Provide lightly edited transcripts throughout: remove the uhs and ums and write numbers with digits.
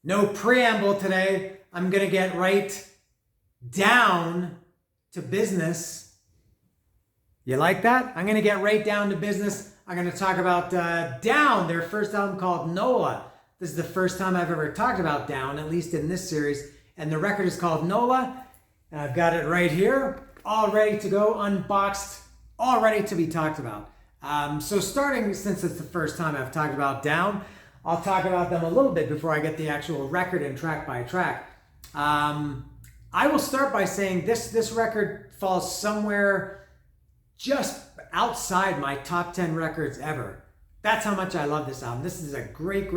No preamble today. I'm going to get right down to business. You like that? I'm going to get right down to business. I'm going to talk about Down, their first album called NOLA. This is the first time I've ever talked about Down, at least in this series. And the record is called NOLA. And I've got it right here, all ready to go, unboxed, all ready to be talked about. So starting, since it's the first time I've talked about Down, I'll talk about them a little bit before I get the actual record and track by track. I will start by saying this record falls somewhere just outside my top 10 records ever. That's how much I love this album. This is a great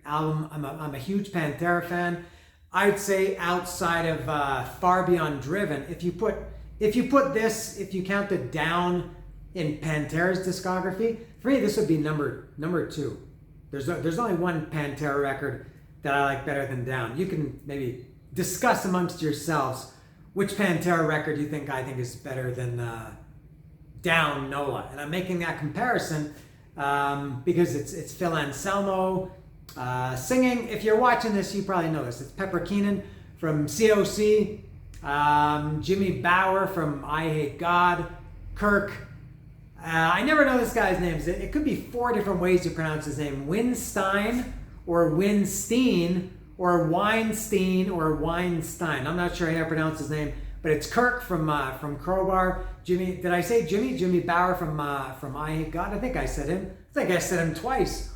album. I'm a huge Pantera fan. I'd say outside of Far Beyond Driven, if you put this, if you count the Down in Pantera's discography, for me this would be number 2. There's only one Pantera record that I like better than Down. You can maybe discuss amongst yourselves which Pantera record you think I think is better than Down, NOLA. And I'm making that comparison because it's Phil Anselmo singing. If you're watching this, you probably know this. It's Pepper Keenan from COC, Jimmy Bower from I Hate God, Kirk. I never know this guy's names. It could be 4 different ways to pronounce his name. Winstein or Winstein or Weinstein or Weinstein. I'm not sure how to pronounce his name, but it's Kirk from Crowbar. Jimmy, did I say Jimmy? Jimmy Bower from I Hate God. I think I said him. I think I said him twice.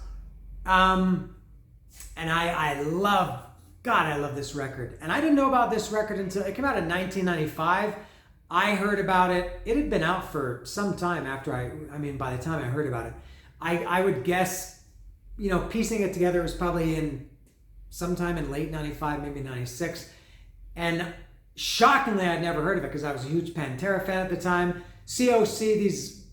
And I love this record. And I didn't know about this record until it came out in 1995. I heard about it. It had been out for some time after by the time I heard about it. I would guess, piecing it together was probably in sometime in late 95, maybe 96. And shockingly, I'd never heard of it because I was a huge Pantera fan at the time. COC, these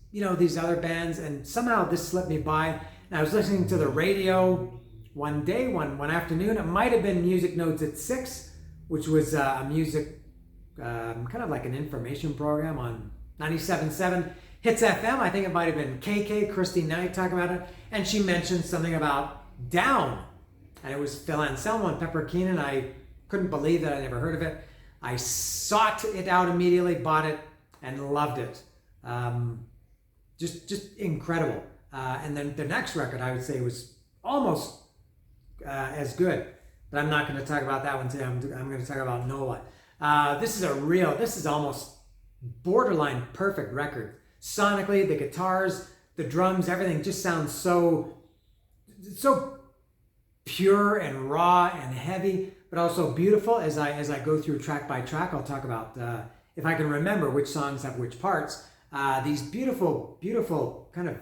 other bands, and somehow this slipped me by. And I was listening to the radio one day, one afternoon. It might have been Music Notes at 6, which was a music kind of like an information program on 97.7 Hits FM. I think it might have been KK, Christy Knight, talking about it. And she mentioned something about Down. And it was Phil Anselmo and Pepper Keenan. I couldn't believe that I never heard of it. I sought it out immediately, bought it, and loved it. Just incredible. And then the next record, I would say, was almost as good. But I'm not going to talk about that one today. I'm going to talk about NOLA. This is almost borderline perfect record. Sonically, the guitars, the drums, everything just sounds so pure and raw and heavy, but also beautiful. As I go through track by track, I'll talk about, if I can remember which songs have which parts, these beautiful kind of,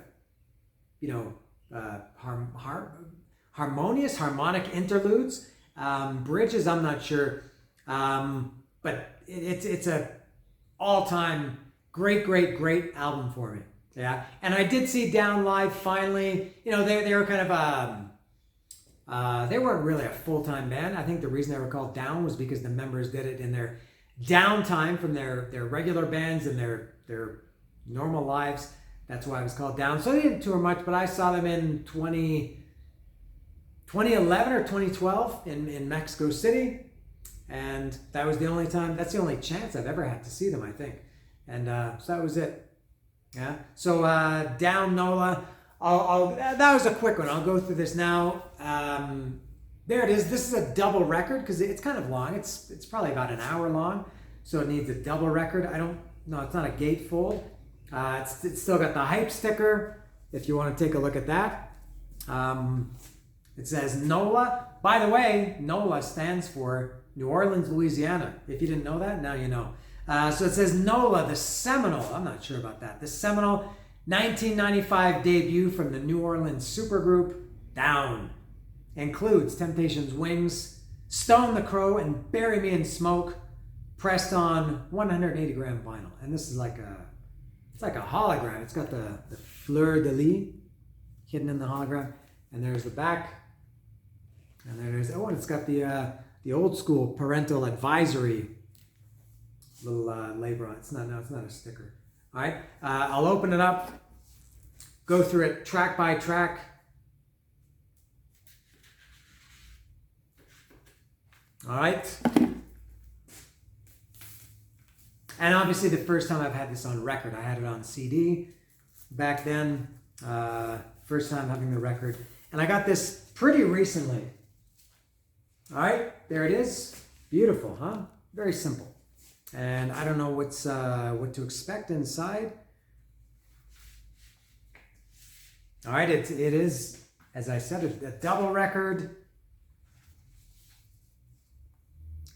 harmonic interludes, bridges, I'm not sure. But it's a all-time great album for me. Yeah, and I did see Down live finally. They were kind of they weren't really a full-time band. I think the reason they were called Down was because the members did it in their downtime from their regular bands and their normal lives. That's why it was called Down. So they didn't tour much, but I saw them in 2011 or 2012 in Mexico City. And that was the only time, that's the only chance I've ever had to see them, I think. And so that was it. Yeah. So Down, NOLA. That was a quick one. I'll go through this now. There it is. This is a double record because it's kind of long. It's probably about an hour long. So it needs a double record. It's not a gatefold. It's still got the hype sticker if you want to take a look at that. It says NOLA. By the way, NOLA stands for New Orleans, Louisiana. If you didn't know that, now you know. So it says NOLA, the seminal, I'm not sure about that, the seminal 1995 debut from the New Orleans supergroup Down. Includes Temptation's Wings, Stone the Crow, and Bury Me in Smoke, pressed on 180 gram vinyl. And this is like a hologram. It's got the fleur de lis hidden in the hologram. And there's the back. And there's, and it's got the old school parental advisory little label on it. It's not a sticker. All right, I'll open it up, go through it track by track. All right. And obviously the first time I've had this on record, I had it on CD back then. First time having the record. And I got this pretty recently. All right, there it is. Beautiful, huh? Very simple. And I don't know what to expect inside. All right, it is, as I said, a double record.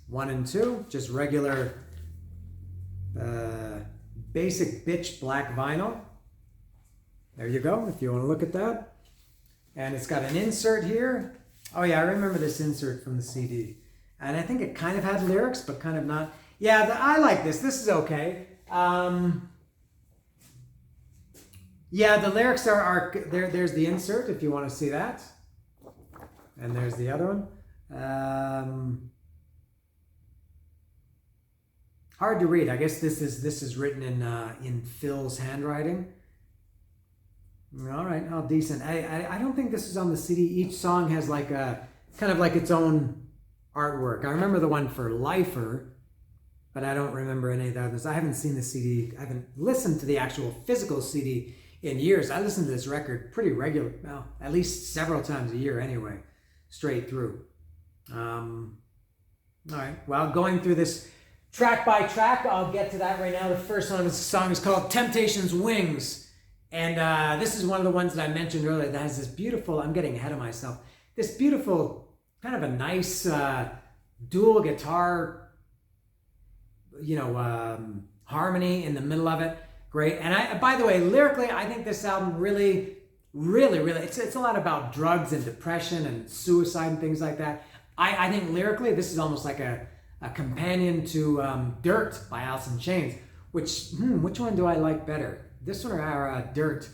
1 and 2, just regular basic bitch black vinyl. There you go, if you want to look at that. And it's got an insert here. Oh yeah, I remember this insert from the CD. And I think it kind of had lyrics, but kind of not. Yeah, I like this. This is okay. Yeah, the lyrics are there. There's the insert if you want to see that. And there's the other one. Hard to read. I guess this is written in Phil's handwriting. All right, how decent. I don't think this is on the CD. Each song has like a kind of like its own artwork. I remember the one for Lifer, but I don't remember any of the others. I haven't seen the CD. I haven't listened to the actual physical CD in years. I listen to this record pretty regular, well, at least several times a year anyway, straight through. All right, well, going through this track by track, I'll get to that right now. The first song is called Temptation's Wings. And this is one of the ones that I mentioned earlier that has this beautiful, I'm getting ahead of myself, this beautiful, kind of a nice dual guitar, harmony in the middle of it. Great. And by the way, lyrically, I think this album really, it's a lot about drugs and depression and suicide and things like that. I think lyrically, this is almost like a companion to Dirt by Alice in Chains. Which one do I like better? This one or Dirt?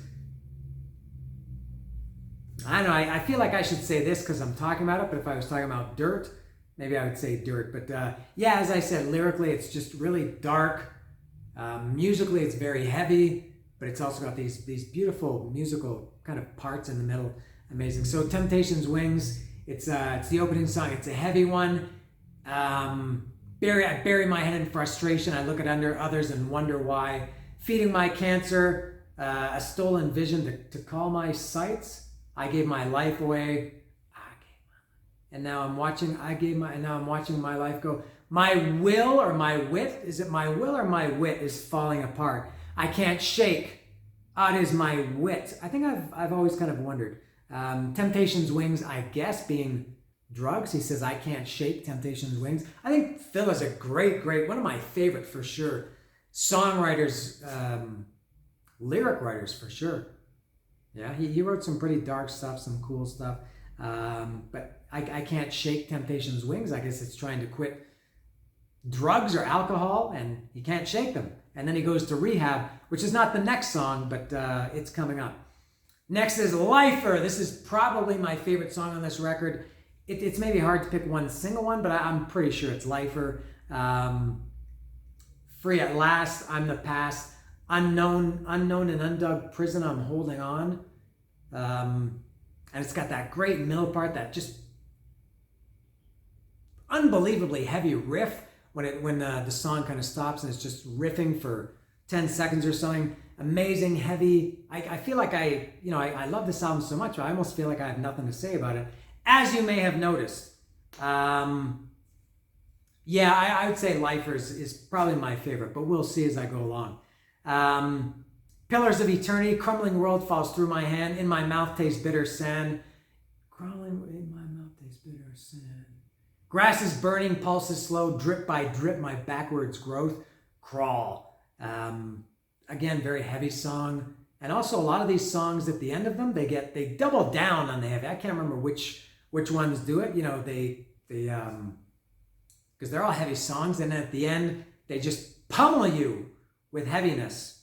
I don't know. I feel like I should say this because I'm talking about it, but if I was talking about Dirt, maybe I would say Dirt. But yeah, as I said, lyrically, it's just really dark. Musically, it's very heavy, but it's also got these beautiful musical kind of parts in the middle. Amazing. So Temptation's Wings, it's the opening song. It's a heavy one. I bury my head in frustration. I look at others and wonder why. Feeding my cancer, a stolen vision to call my sights. I gave my life away. And now I'm watching my life go. My will or my wit? Is it my will or my wit is falling apart? I can't shake. It is my wit. I think I've always kind of wondered. Temptation's Wings, I guess, being drugs. He says, I can't shake Temptation's Wings. I think Phil is a great, one of my favorite for sure. Songwriters, lyric writers for sure. Yeah, he wrote some pretty dark stuff, some cool stuff. But I can't shake Temptation's Wings. I guess it's trying to quit drugs or alcohol, and he can't shake them. And then he goes to rehab, which is not the next song, but it's coming up. Next is Lifer. This is probably my favorite song on this record. It's maybe hard to pick one single one, but I'm pretty sure it's Lifer. Free at Last, I'm the Past. Unknown and Undug Prison, I'm Holding On. And it's got that great middle part, that just unbelievably heavy riff when the song kind of stops and it's just riffing for 10 seconds or something. Amazing, heavy. I feel like I love this album so much, I almost feel like I have nothing to say about it, as you may have noticed. Yeah, I would say Lifer is probably my favorite, but we'll see as I go along. Pillars of Eternity, Crumbling World Falls Through My Hand, In My Mouth Tastes Bitter Sand. Crawling in my mouth tastes bitter sand. Grass is burning, pulses slow, drip by drip, my backwards growth. Crawl. Again, very heavy song. And also a lot of these songs at the end of them, they double down on the heavy. I can't remember which ones do it. Because they're all heavy songs, and then at the end, they just pummel you with heaviness.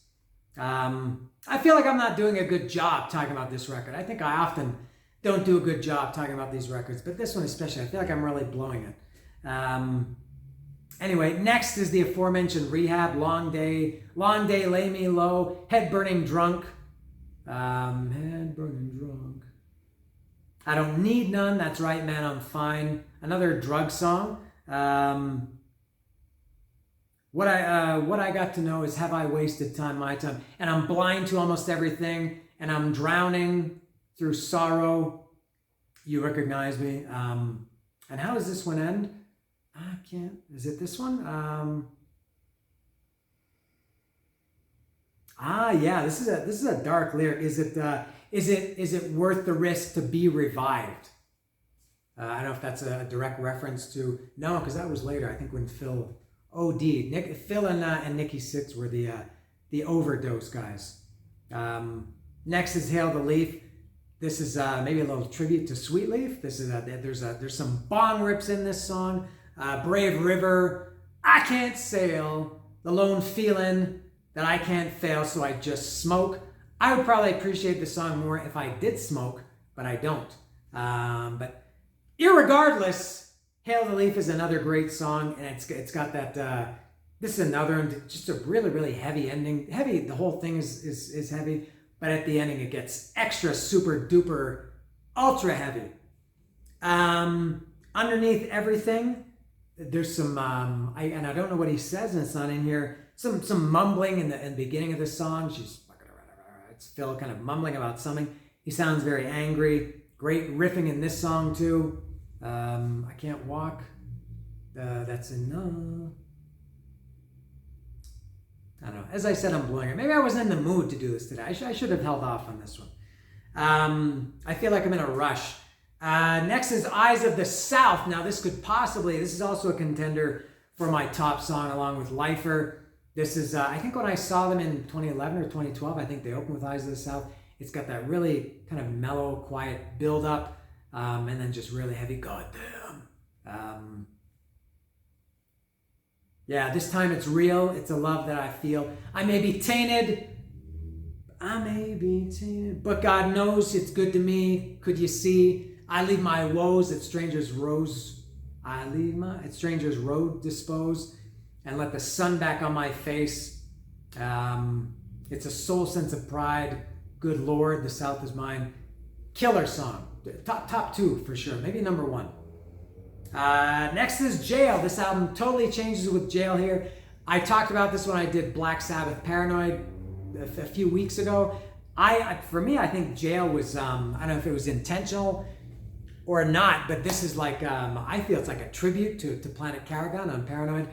I feel like I'm not doing a good job talking about this record. I think I often don't do a good job talking about these records, but this one especially, I feel like I'm really blowing it. Anyway, next is the aforementioned Rehab, Long Day, Lay Me Low, Head Burning Drunk. Head Burning Drunk. I Don't Need None, That's Right Man, I'm Fine. Another drug song. What I got to know is, have I wasted time, my time? And I'm blind to almost everything, and I'm drowning through sorrow. You recognize me. And how does this one end? I can't. Is it this one? Yeah. This is a dark lyric. Is it worth the risk to be revived? I don't know if that's a direct reference to, no, because that was later. I think when Phil OD'd. Phil and Nikki Sixx were the overdose guys. Next is Hail the Leaf. This is maybe a little tribute to Sweet Leaf. This is there's some bong rips in this song. Brave River, I can't sail, the lone feeling that I can't fail, so I just smoke. I would probably appreciate the song more if I did smoke, but I don't. But irregardless, Hail the Leaf is another great song, and it's got that, this is another, just a really, really heavy ending. Heavy, the whole thing is heavy, but at the ending it gets extra super duper ultra heavy. Underneath everything, there's some, I don't know what he says, and it's not in here, some mumbling in the beginning of the song. It's Phil kind of mumbling about something. He sounds very angry. Great riffing in this song too. I Can't Walk. That's enough. I don't know. As I said, I'm blowing it. Maybe I wasn't in the mood to do this today. I should have held off on this one. I feel like I'm in a rush. Next is Eyes of the South. Now this is also a contender for my top song along with Lifer. This is, I think when I saw them in 2011 or 2012, I think they opened with Eyes of the South. It's got that really kind of mellow, quiet build up, and then just really heavy, goddamn. Yeah, this time it's real. It's a love that I feel. I may be tainted, but God knows it's good to me. Could you see? I leave my woes at strangers' rows. At strangers' road dispose, and let the sun back on my face. It's a soul sense of pride. Good Lord, the South is mine. Killer song. Top two for sure. Maybe number one. Next is Jail. This album totally changes with Jail here. I talked about this when I did Black Sabbath Paranoid a few weeks ago. For me, I think Jail was, I don't know if it was intentional or not, but this is like, I feel it's like a tribute to Planet Caravan on Paranoid.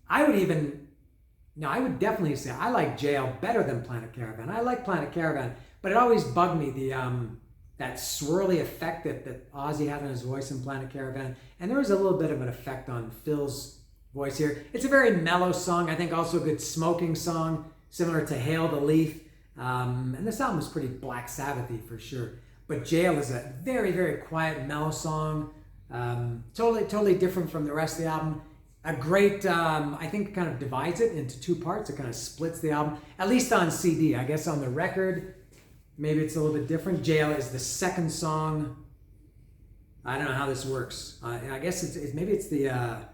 I would definitely say I like Jail better than Planet Caravan. I like Planet Caravan, but it always bugged me, that swirly effect that Ozzy had on his voice in Planet Caravan. And there was a little bit of an effect on Phil's voice here. It's a very mellow song. I think also a good smoking song, similar to Hail the Leaf. And this album is pretty Black Sabbath-y for sure. But Jail is a very, very quiet, mellow song. Totally different from the rest of the album. A great, I think it kind of divides it into two parts. It kind of splits the album, at least on CD. I guess on the record, maybe it's a little bit different. Jail is the second song. I don't know how this works. I guess maybe it's the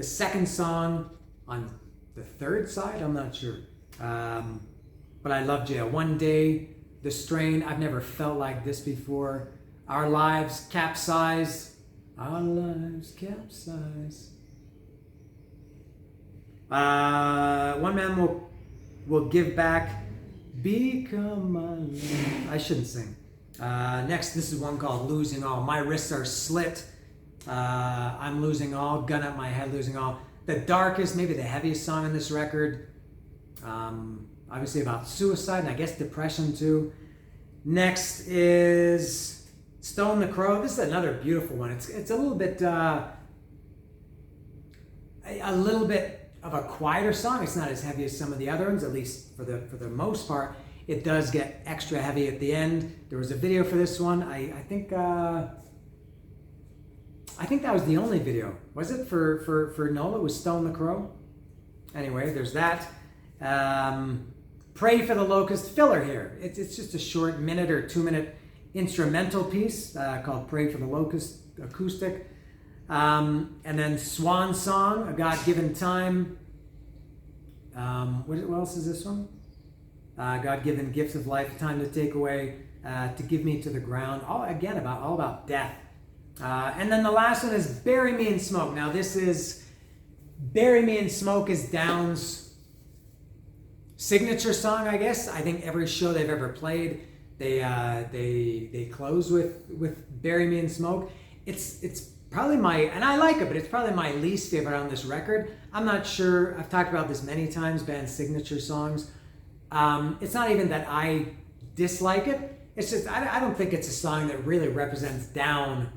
second song on the third side. I'm not sure. But I love Jail. One Day, The Strain. I've never felt like this before. Our Lives Capsize. Our lives capsize. One Man will Give Back. Become my life. I shouldn't sing. Next, this is one called Losing All. My wrists are slit. I'm losing all. Gun up my head, losing all. The darkest, maybe the heaviest song on this record. Obviously about suicide and I guess depression too. Next is Stone the Crow. This is another beautiful one. It's a little bit of a quieter song. It's not as heavy as some of the other ones, at least for the most part. It does get extra heavy at the end. There was a video for this one. I think that was the only video. Was it for NOLA? It was Stone the Crow. Anyway, there's that. Pray for the Locust, filler here. It's just a short minute or 2 minute instrumental piece called Pray for the Locust, acoustic. And then Swan Song, A God-Given Time. What else is this one? God-Given Gifts of Life, Time to Take Away, To Give Me to the Ground. All about death. And then the last one is Bury Me in Smoke. Now this is, Bury Me in Smoke is Down's signature song, I guess. I think every show they've ever played, they close with Bury Me in Smoke. It's probably and I like it, but it's probably my least favorite on this record. I'm not sure, I've talked about this many times, band signature songs. It's not even that I dislike it. It's just, I don't think it's a song that really represents Down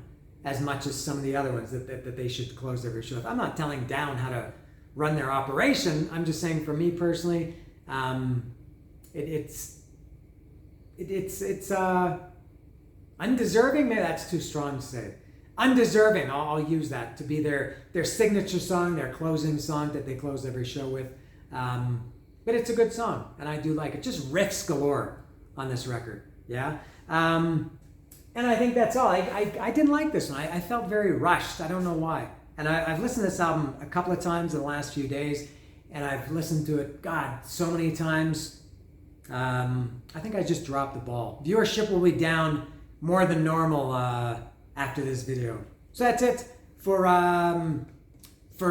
as much as some of the other ones that they should close every show with. I'm not telling Down how to run their operation. I'm just saying, for me personally, it's undeserving. Maybe that's too strong to say. Undeserving, I'll use that to be their signature song, their closing song that they close every show with. But it's a good song, and I do like it. Just riffs galore on this record, yeah? And I think that's all. I didn't like this one. I felt very rushed. I don't know why. And I've listened to this album a couple of times in the last few days, and I've listened to it, God, so many times. I think I just dropped the ball. Viewership will be down more than normal after this video. So that's it for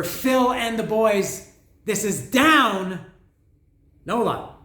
Phil and the boys. This is Down, NOLA.